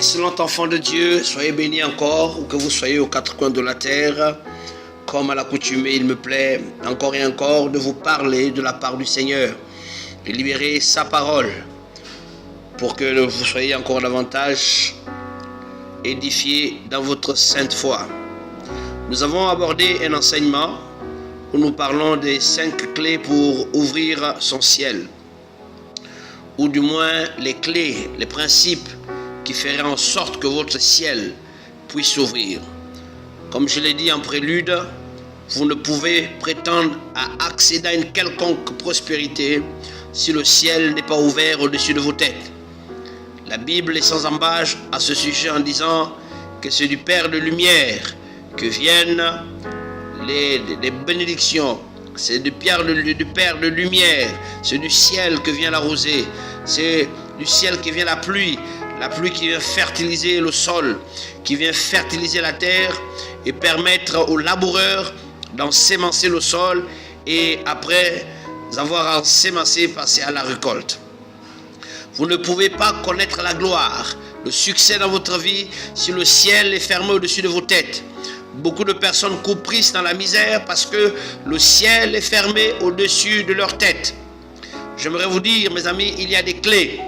Excellent enfant de Dieu, soyez bénis encore, où que vous soyez aux quatre coins de la terre. Comme à l'accoutumée, il me plaît encore et encore de vous parler de la part du Seigneur, de libérer sa parole, pour que vous soyez encore davantage édifiés dans votre sainte foi. Nous avons abordé un enseignement où nous parlons des 5 clés pour ouvrir son ciel, ou du moins les clés, les principes qui feraient en sorte que votre ciel puisse s'ouvrir. Comme je l'ai dit en prélude, vous ne pouvez prétendre à accéder à une quelconque prospérité si le ciel n'est pas ouvert au-dessus de vos têtes. La Bible est sans ambages à ce sujet en disant que c'est du Père de lumière que viennent les bénédictions. C'est du Père de lumière, c'est du ciel que vient la rosée, c'est du ciel qui vient la pluie qui vient fertiliser le sol, qui vient fertiliser la terre et permettre aux laboureurs d'ensemencer le sol et après avoir ensemencé, passer à la récolte. Vous ne pouvez pas connaître la gloire, le succès dans votre vie si le ciel est fermé au-dessus de vos têtes. Beaucoup de personnes couprissent dans la misère parce que le ciel est fermé au-dessus de leur tête. J'aimerais vous dire, mes amis, il y a des clés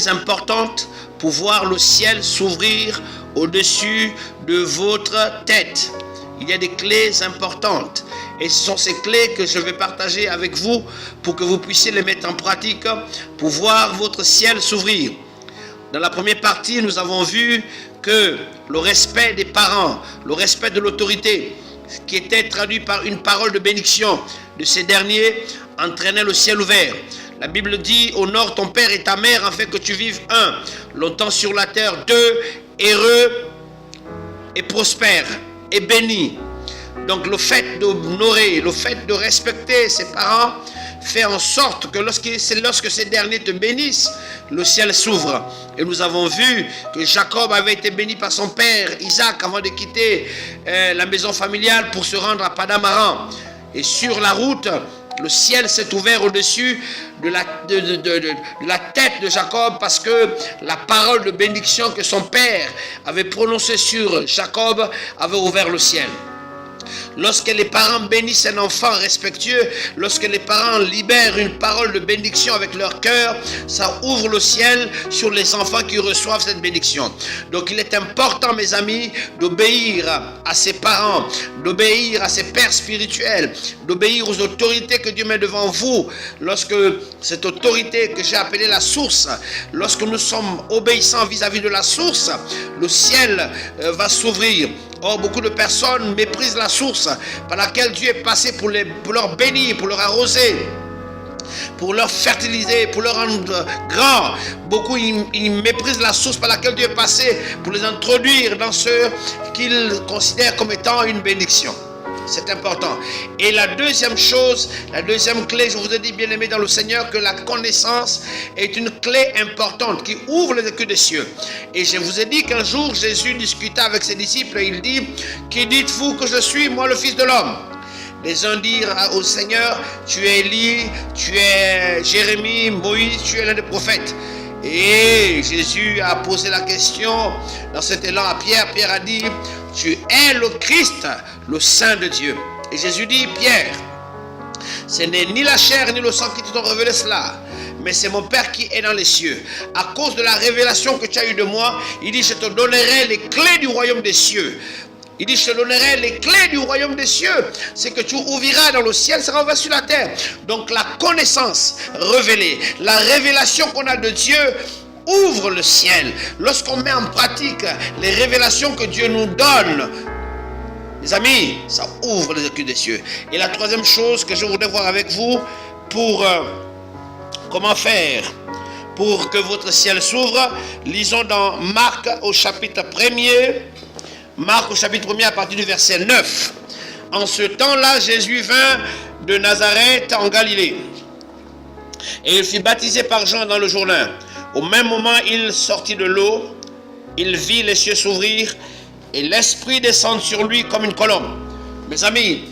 importantes pour voir le ciel s'ouvrir au-dessus de votre tête. Il y a des clés importantes et ce sont ces clés que je vais partager avec vous pour que vous puissiez les mettre en pratique pour voir votre ciel s'ouvrir. Dans la première partie, nous avons vu que le respect des parents, le respect de l'autorité, qui était traduit par une parole de bénédiction de ces derniers, entraînait le ciel ouvert. La Bible dit: honore ton père et ta mère afin que tu vives 1, longtemps sur la terre, 2, heureux et prospère et béni. Donc le fait d'honorer, le fait de respecter ses parents fait en sorte que lorsque ces derniers te bénissent, le ciel s'ouvre. Et nous avons vu que Jacob avait été béni par son père Isaac avant de quitter la maison familiale pour se rendre à Paddan Aram. Et sur la route, le ciel s'est ouvert au-dessus de la tête de Jacob parce que la parole de bénédiction que son père avait prononcée sur Jacob avait ouvert le ciel. Lorsque les parents bénissent un enfant respectueux, lorsque les parents libèrent une parole de bénédiction avec leur cœur, ça ouvre le ciel sur les enfants qui reçoivent cette bénédiction. Donc il est important, mes amis, d'obéir à ses parents, d'obéir à ses pères spirituels, d'obéir aux autorités que Dieu met devant vous. Lorsque cette autorité que j'ai appelée la source, lorsque nous sommes obéissants vis-à-vis de la source, le ciel va s'ouvrir. Or, beaucoup de personnes méprisent la source par laquelle Dieu est passé pour leur bénir, pour leur arroser, pour leur fertiliser, pour leur rendre grand. Beaucoup ils méprisent la source par laquelle Dieu est passé pour les introduire dans ce qu'ils considèrent comme étant une bénédiction. C'est important. Et la deuxième chose, la deuxième clé, je vous ai dit, bien aimé dans le Seigneur, que la connaissance est une clé importante qui ouvre les écus des cieux. Et je vous ai dit qu'un jour, Jésus discuta avec ses disciples et il dit: qui dites-vous que je suis, moi, le Fils de l'homme? Les uns dirent au Seigneur: tu es Élie, tu es Jérémie, Moïse, tu es l'un des prophètes. Et Jésus a posé la question dans cet élan à Pierre. Pierre a dit: tu es le Christ, le Saint de Dieu. Et Jésus dit: Pierre, ce n'est ni la chair ni le sang qui t'ont révélé cela, mais c'est mon Père qui est dans les cieux. À cause de la révélation que tu as eue de moi, il dit: je te donnerai les clés du royaume des cieux. Il dit: je te donnerai les clés du royaume des cieux. C'est que tu ouvriras dans le ciel, sera ouvert sur la terre. Donc la connaissance révélée, la révélation qu'on a de Dieu ouvre le ciel. Lorsqu'on met en pratique les révélations que Dieu nous donne, les amis, ça ouvre les écus des cieux. Et la troisième chose que je voudrais voir avec vous pour comment faire pour que votre ciel s'ouvre, lisons dans Marc au chapitre 1er. Marc au chapitre 1er à partir du verset 9. En ce temps-là, Jésus vint de Nazareth en Galilée. Et il fut baptisé par Jean dans le Jourdain. Au même moment, il sortit de l'eau, il vit les cieux s'ouvrir et l'Esprit descendre sur lui comme une colombe. Mes amis,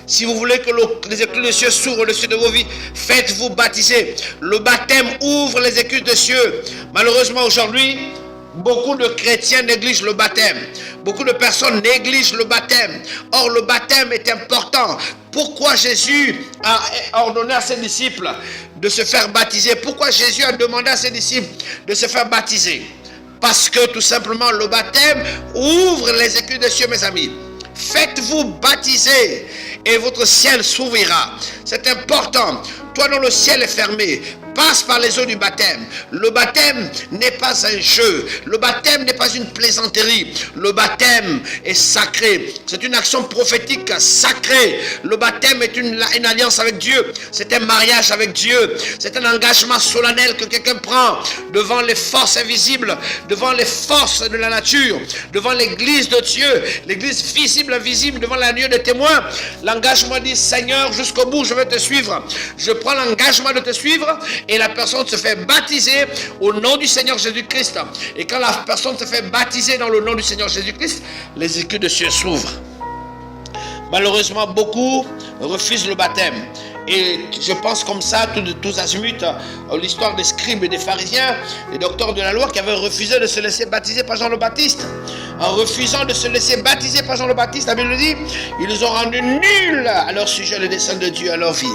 si vous voulez que les écus des cieux s'ouvrent au-dessus de vos vies, faites-vous baptiser. Le baptême ouvre les écus des cieux. Malheureusement, aujourd'hui, Beaucoup de chrétiens négligent le baptême. Beaucoup de personnes négligent le baptême. Or, le baptême est important. Pourquoi Jésus a ordonné à ses disciples de se faire baptiser? Pourquoi Jésus a demandé à ses disciples de se faire baptiser? Parce que tout simplement le baptême ouvre les écluses des cieux, mes amis. Faites-vous baptiser et votre ciel s'ouvrira. C'est important. Toi dont le ciel est fermé, passe par les eaux du baptême. Le baptême n'est pas un jeu. Le baptême n'est pas une plaisanterie. Le baptême est sacré. C'est une action prophétique sacrée. Le baptême est une alliance avec Dieu. C'est un mariage avec Dieu. C'est un engagement solennel que quelqu'un prend devant les forces invisibles, devant les forces de la nature, devant l'église de Dieu, l'église visible, invisible, devant l'agneau de témoins. L'engagement dit: Seigneur, jusqu'au bout, je vais te suivre. Je prends l'engagement de te suivre. Et la personne se fait baptiser au nom du Seigneur Jésus-Christ. Et quand la personne se fait baptiser dans le nom du Seigneur Jésus-Christ, les écluses de cieux s'ouvrent. Malheureusement, beaucoup refusent le baptême. Et je pense comme ça, tous azimuts, l'histoire des scribes et des pharisiens, des docteurs de la loi qui avaient refusé de se laisser baptiser par Jean le Baptiste. En refusant de se laisser baptiser par Jean le Baptiste, la Bible dit, ils ont rendu nul à leur sujet le dessein de Dieu à leur vie.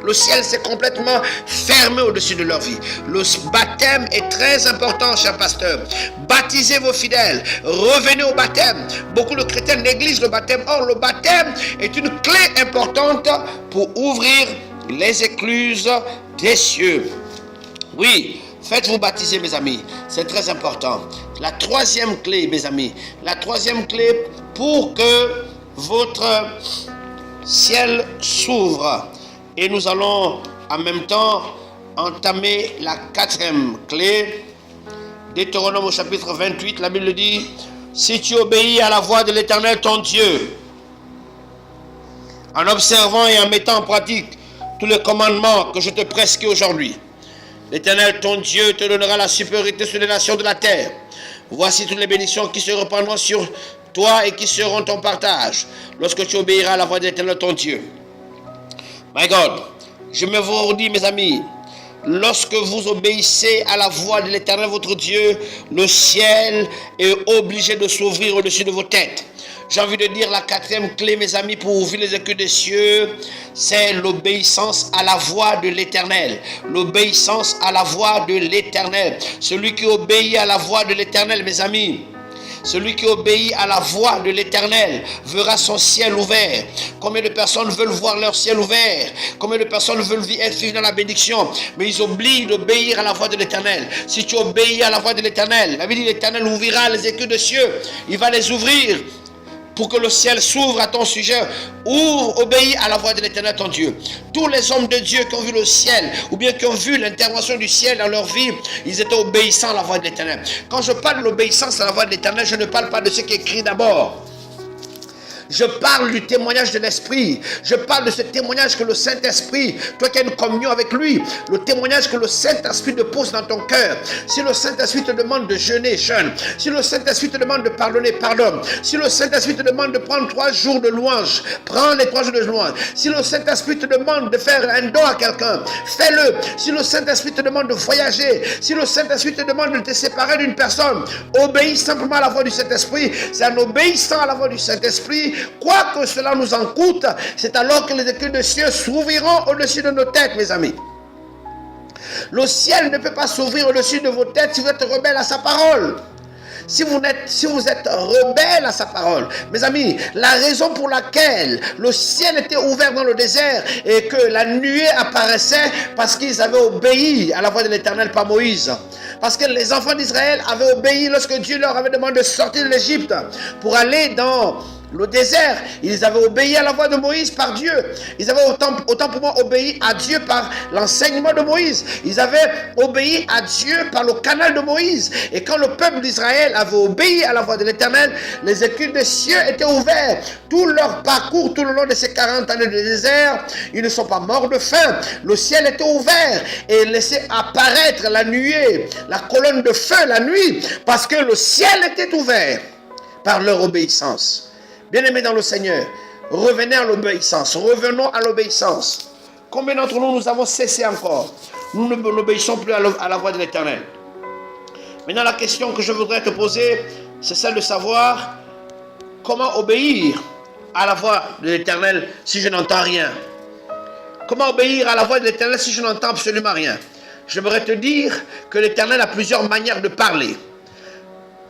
Le ciel s'est complètement fermé au-dessus de leur vie. Le baptême est très important, cher pasteur. Baptisez vos fidèles. Revenez au baptême. Beaucoup de chrétiens négligent le baptême. Or, le baptême est une clé importante pour ouvrir les écluses des cieux. Oui, faites-vous baptiser, mes amis. C'est très important. La troisième clé, mes amis. La troisième clé pour que votre ciel s'ouvre. Et nous allons en même temps entamer la quatrième clé. Deutéronome au chapitre 28, la Bible dit: si tu obéis à la voix de l'Éternel ton Dieu, en observant et en mettant en pratique tous les commandements que je te prescris aujourd'hui, l'Éternel ton Dieu te donnera la supériorité sur les nations de la terre. Voici toutes les bénédictions qui se répandront sur toi et qui seront ton partage lorsque tu obéiras à la voix de l'Éternel ton Dieu. My God, je me vous dis, mes amis, lorsque vous obéissez à la voix de l'Éternel votre Dieu, le ciel est obligé de s'ouvrir au-dessus de vos têtes. J'ai envie de dire la quatrième clé, mes amis, pour ouvrir les écluses des cieux, c'est l'obéissance à la voix de l'Éternel. L'obéissance à la voix de l'Éternel. Celui qui obéit à la voix de l'Éternel, mes amis, celui qui obéit à la voix de l'Éternel verra son ciel ouvert. Combien de personnes veulent voir leur ciel ouvert? Combien de personnes veulent être vivre dans la bénédiction? Mais ils oublient d'obéir à la voix de l'Éternel. Si tu obéis à la voix de l'Éternel, la Bible dit l'Éternel ouvrira les écluses des cieux. Il va les ouvrir pour que le ciel s'ouvre à ton sujet. Ouvre, obéis à la voix de l'Éternel ton Dieu. Tous les hommes de Dieu qui ont vu le ciel, ou bien qui ont vu l'intervention du ciel dans leur vie, ils étaient obéissants à la voix de l'Éternel. Quand je parle de l'obéissance à la voix de l'Éternel, je ne parle pas de ce qui est écrit d'abord. Je parle du témoignage de l'Esprit. Je parle de ce témoignage que le Saint-Esprit, toi qui as une communion avec lui, le témoignage que le Saint-Esprit dépose dans ton cœur. Si le Saint-Esprit te demande de jeûner, jeûne. Si le Saint-Esprit te demande de pardonner, pardonne. Si le Saint-Esprit te demande de prendre 3 jours de louange, prends les 3 jours de louange. Si le Saint-Esprit te demande de faire un don à quelqu'un, fais-le. Si le Saint-Esprit te demande de voyager, si le Saint-Esprit te demande de te séparer d'une personne, obéis simplement à la voix du Saint-Esprit. C'est en obéissant à la voix du Saint-Esprit, quoi que cela nous en coûte, c'est alors que les écluses des cieux s'ouvriront au-dessus de nos têtes, mes amis. Le ciel ne peut pas s'ouvrir au-dessus de vos têtes si vous êtes rebelles à sa parole. Si vous êtes rebelle à sa parole, mes amis, la raison pour laquelle le ciel était ouvert dans le désert et que la nuée apparaissait, parce qu'ils avaient obéi à la voix de l'Éternel par Moïse. Parce que les enfants d'Israël avaient obéi lorsque Dieu leur avait demandé de sortir de l'Égypte pour aller dans le désert. Ils avaient obéi à la voix de Moïse par Dieu. Ils avaient autant pour moi obéi à Dieu par l'enseignement de Moïse. Ils avaient obéi à Dieu par le canal de Moïse. Et quand le peuple d'Israël avait obéi à la voix de l'Éternel, les écluses des cieux étaient ouverts. Tout leur parcours, tout le long de ces 40 années de désert, ils ne sont pas morts de faim. Le ciel était ouvert et laissait apparaître la nuée, la colonne de feu la nuit, parce que le ciel était ouvert par leur obéissance. Bien-aimés dans le Seigneur, revenez à l'obéissance. Revenons à l'obéissance. Combien d'entre nous avons cessé encore? Nous n'obéissons plus à la voix de l'Éternel. Maintenant, la question que je voudrais te poser, c'est celle de savoir comment obéir à la voix de l'Éternel si je n'entends rien. Comment obéir à la voix de l'Éternel si je n'entends absolument rien? J'aimerais te dire que l'Éternel a plusieurs manières de parler.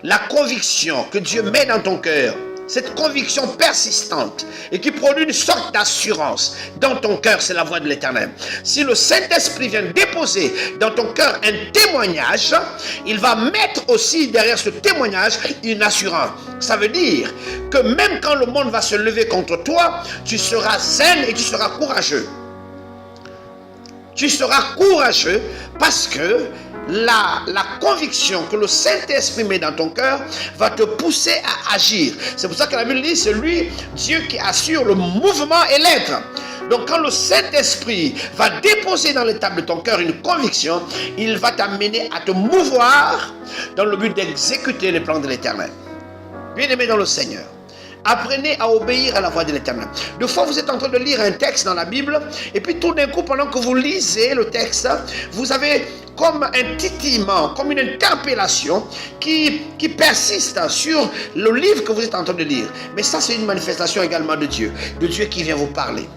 La conviction que Dieu met dans ton cœur, cette conviction persistante et qui produit une sorte d'assurance dans ton cœur, c'est la voix de l'Éternel. Si le Saint-Esprit vient déposer dans ton cœur un témoignage, il va mettre aussi derrière ce témoignage une assurance. Ça veut dire que même quand le monde va se lever contre toi, tu seras zen et tu seras courageux. Tu seras courageux parce que la conviction que le Saint-Esprit met dans ton cœur va te pousser à agir. C'est pour ça que la Bible dit, c'est lui, Dieu, qui assure le mouvement et l'être. Donc quand le Saint-Esprit va déposer dans l'étape de ton cœur une conviction, il va t'amener à te mouvoir dans le but d'exécuter les plans de l'Éternel. Bien-aimé dans le Seigneur, apprenez à obéir à la voix de l'Éternel. Des fois, vous êtes en train de lire un texte dans la Bible, et puis tout d'un coup, pendant que vous lisez le texte, vous avez comme un titillement, comme une interpellation qui persiste sur le livre que vous êtes en train de lire. Mais ça, c'est une manifestation également de Dieu qui vient vous parler.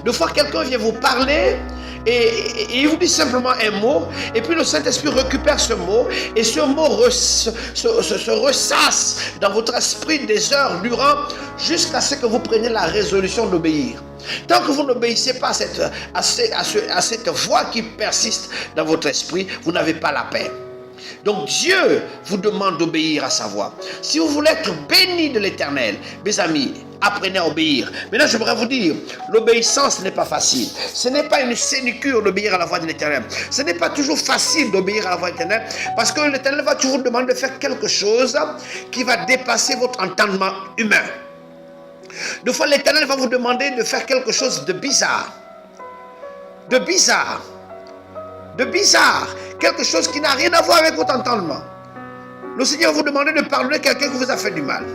Des fois, quelqu'un vient vous parler et il vous dit simplement un mot, et puis le Saint-Esprit récupère ce mot, et ce mot se ressasse dans votre esprit des heures durant, jusqu'à ce que vous preniez la résolution d'obéir. Tant que vous n'obéissez pas à cette voix qui persiste dans votre esprit, vous n'avez pas la paix. Donc Dieu vous demande d'obéir à sa voix. Si vous voulez être béni de l'Éternel, mes amis, apprenez à obéir. Maintenant, j'aimerais vous dire, l'obéissance n'est pas facile. Ce n'est pas une sinecure d'obéir à la voix de l'Éternel. Ce n'est pas toujours facile d'obéir à la voix de l'Éternel, parce que l'Éternel va toujours demander de faire quelque chose qui va dépasser votre entendement humain. Des fois, l'Éternel va vous demander de faire quelque chose de bizarre. De bizarre. De bizarre. Quelque chose qui n'a rien à voir avec votre entendement. Le Seigneur va vous demander de pardonner quelqu'un qui vous a fait du mal.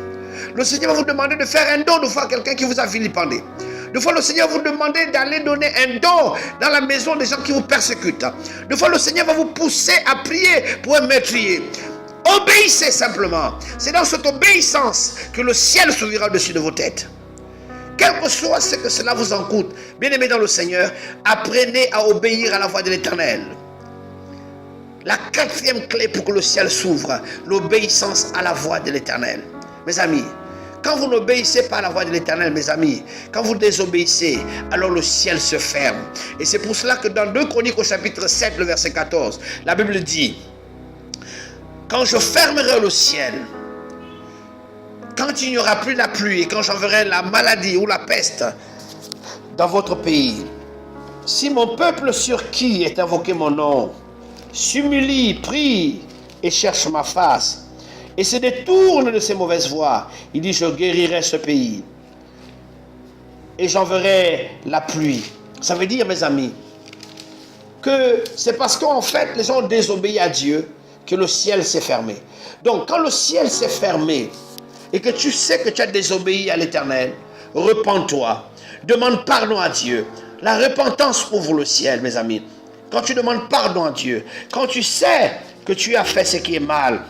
Le Seigneur va vous demander de faire un don de fois à quelqu'un qui vous a vilipendé. Des fois, le Seigneur va vous demander d'aller donner un don dans la maison des gens qui vous persécutent. Des fois, le Seigneur va vous pousser à prier pour un meurtrier. Obéissez simplement. C'est dans cette obéissance que le ciel s'ouvrira au-dessus de vos têtes. Quel que soit ce que cela vous en coûte, bien-aimés dans le Seigneur, apprenez à obéir à la voix de l'Éternel. La quatrième clé pour que le ciel s'ouvre, l'obéissance à la voix de l'Éternel. Mes amis, quand vous n'obéissez pas à la voix de l'Éternel, mes amis, quand vous désobéissez, alors le ciel se ferme. Et c'est pour cela que dans 2 Chroniques au chapitre 7, le verset 14, la Bible dit, quand je fermerai le ciel, quand il n'y aura plus la pluie et quand j'enverrai la maladie ou la peste dans votre pays, si mon peuple sur qui est invoqué mon nom s'humilie, prie et cherche ma face et se détourne de ses mauvaises voies, il dit, je guérirai ce pays et j'enverrai la pluie. Ça veut dire, mes amis, que c'est parce qu'en fait les gens ont désobéi à Dieu que le ciel s'est fermé. Donc quand le ciel s'est fermé et que tu sais que tu as désobéi à l'Éternel, repens-toi, demande pardon à Dieu. La repentance ouvre le ciel, mes amis. Quand tu demandes pardon à Dieu, quand tu sais que tu as fait ce qui est mal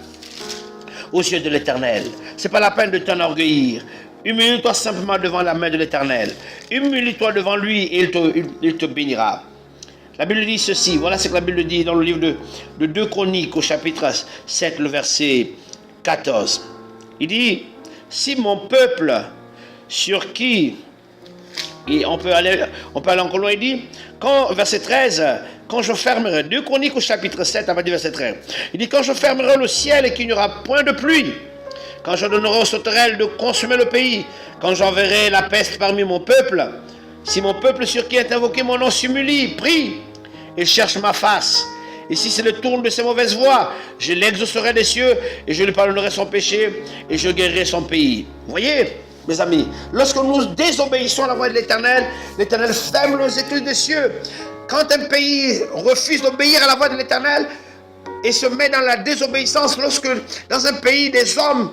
aux yeux de l'Éternel, ce n'est pas la peine de t'enorgueillir. Humilie-toi simplement devant la main de l'Éternel. Humilie-toi devant lui et il te bénira. La Bible dit ceci, voilà ce que la Bible dit dans le livre de 2 Chroniques au chapitre 7, le verset 14. Il dit, si mon peuple sur qui, et on peut aller encore loin, il dit, verset 13, quand je fermerai, 2 Chroniques au chapitre 7, à partir du verset 13, il dit, quand je fermerai le ciel et qu'il n'y aura point de pluie, quand je donnerai aux sauterelles de consumer le pays, quand j'enverrai la peste parmi mon peuple, si mon peuple sur qui est invoqué mon nom s'humilie, prie et cherche ma face, et si se détourne de ses mauvaises voies, je l'exaucerai des cieux et je lui pardonnerai son péché et je guérirai son pays. Vous voyez, mes amis, lorsque nous désobéissons à la voix de l'Éternel, l'Éternel ferme les écluses des cieux. Quand un pays refuse d'obéir à la voix de l'Éternel et se met dans la désobéissance, lorsque dans un pays des hommes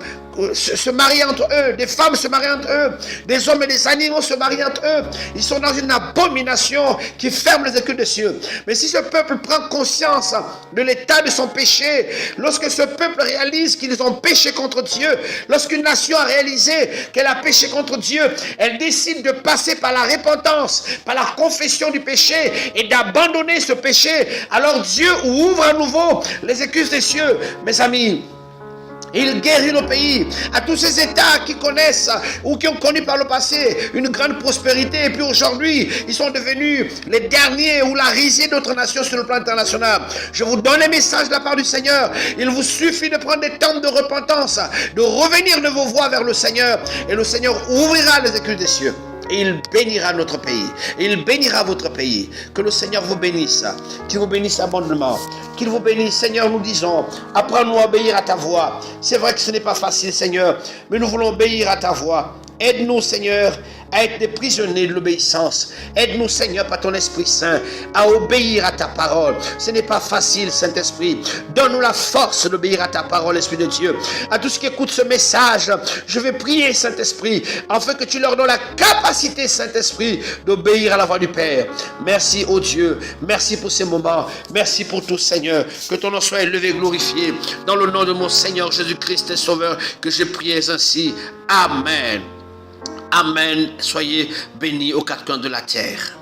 se marient entre eux, des femmes se marient entre eux, des hommes et des animaux se marient entre eux. Ils sont dans une abomination qui ferme les écus des cieux. Mais si ce peuple prend conscience de l'état de son péché, lorsque ce peuple réalise qu'ils ont péché contre Dieu, lorsqu'une nation a réalisé qu'elle a péché contre Dieu, elle décide de passer par la repentance, par la confession du péché et d'abandonner ce péché, alors Dieu ouvre à nouveau les écus des cieux. Mes amis, il guérit nos pays, à tous ces États qui connaissent ou qui ont connu par le passé une grande prospérité, et puis aujourd'hui, ils sont devenus les derniers ou la risée d'autres nations sur le plan international. Je vous donne un message de la part du Seigneur. Il vous suffit de prendre des temps de repentance, de revenir de vos voies vers le Seigneur, et le Seigneur ouvrira les écus des cieux. Et il bénira notre pays. Et il bénira votre pays. Que le Seigneur vous bénisse. Qu'il vous bénisse abondamment. Qu'il vous bénisse, Seigneur, nous disons. Apprends-nous à obéir à ta voix. C'est vrai que ce n'est pas facile, Seigneur. Mais nous voulons obéir à ta voix. Aide-nous, Seigneur, à être des prisonniers de l'obéissance. Aide-nous, Seigneur, par ton Esprit Saint, à obéir à ta parole. Ce n'est pas facile, Saint-Esprit. Donne-nous la force d'obéir à ta parole, Esprit de Dieu. À tous ceux qui écoutent ce message, je vais prier, Saint-Esprit, afin que tu leur donnes la capacité, Saint-Esprit, d'obéir à la voix du Père. Merci, ô Dieu. Merci pour ces moments. Merci pour tout, Seigneur. Que ton nom soit élevé et glorifié. Dans le nom de mon Seigneur Jésus-Christ et Sauveur, que je prie ainsi. Amen. Amen. Soyez bénis aux quatre coins de la terre.